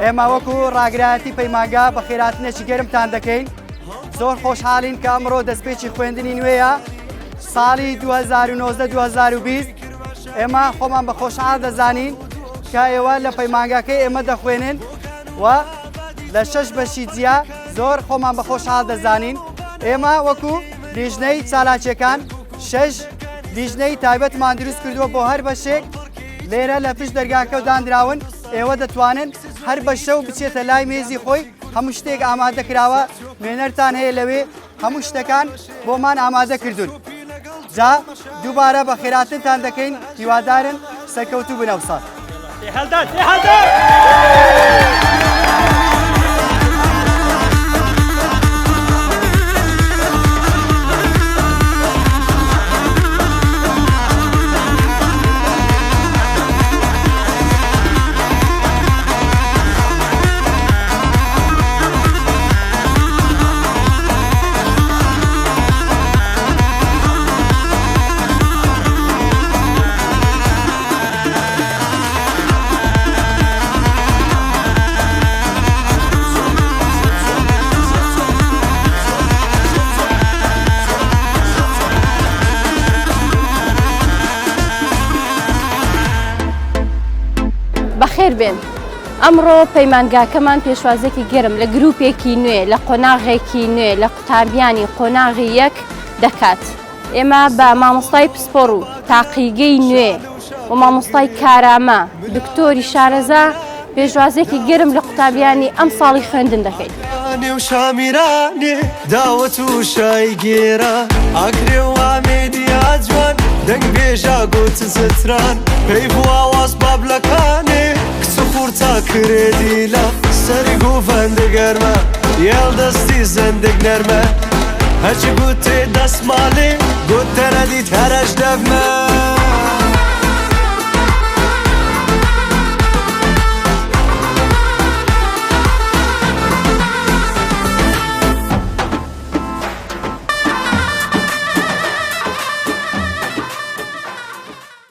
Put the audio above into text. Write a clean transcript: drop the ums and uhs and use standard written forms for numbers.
ئێمە وەکو ڕاگرایەتی پەیمانگا بە خێراتنێکی گەرمتان دەکەین. زۆر خۆشحاڵین کە ئەمڕۆ دەستپێکی خوێندنی نوێیە ساڵی 2019-2020. ئێمە خۆمان بە خۆشحاڵ دەزانین کە ئێوە لە پەیمانگاکەی ئێمە دەخوێنن و لە 6 بەشی جیا زۆر خۆمان بە خۆشحاڵ دەزانین. ئێمە وەکو لیژنەی چالاکیەکان 6 لیژنەی تایبەتمان دروست کردووە بۆ هەر بەشێک لێرە لە پشت دەرگاکە دانراون. ئێوە دەتوانن هەر بەشە و بچێتە لای مێزی خۆی هەموو شتێک ئامادە کراوە نوێنەرتان هەیە لەوێ هەموو شتەکان بۆمان ئامادە کردوون. جا دووبارە بە خێراتنتان دەکەین هیوادارن سەرکەوتوو بنەو ساڵ. بەخێر بێن. ئەمڕۆ پەیمانگاکەمان پێشوازێکی گەرم لە گروپێکی نوێ لە قۆناغێکی نوێ لە قوتابیانی قۆناغی یەک دەکات. ئێمە بە مامۆستای پسپۆڕ و تاقیگەی نوێ و مامۆستای کارامە دکتۆری شارەزا پێشوازێکی گەرم لە قوتابیانی ئەم ساڵی خوێندن دەکەین. و شامیرانێ داوەت و شای گێرە ئاکرێ و ئامێدی ئاجوان دەنگ بێژا گوت زتران پێی بواواز بابلەکانێ کچ خوور تا کرێدیلە سەری گوڤەندە گەرمە یێڵ دەستی زەندێک نەرمە هەرچی گوتێ دەسماڵێ گوت دەرەدیت هەرەش دەبمە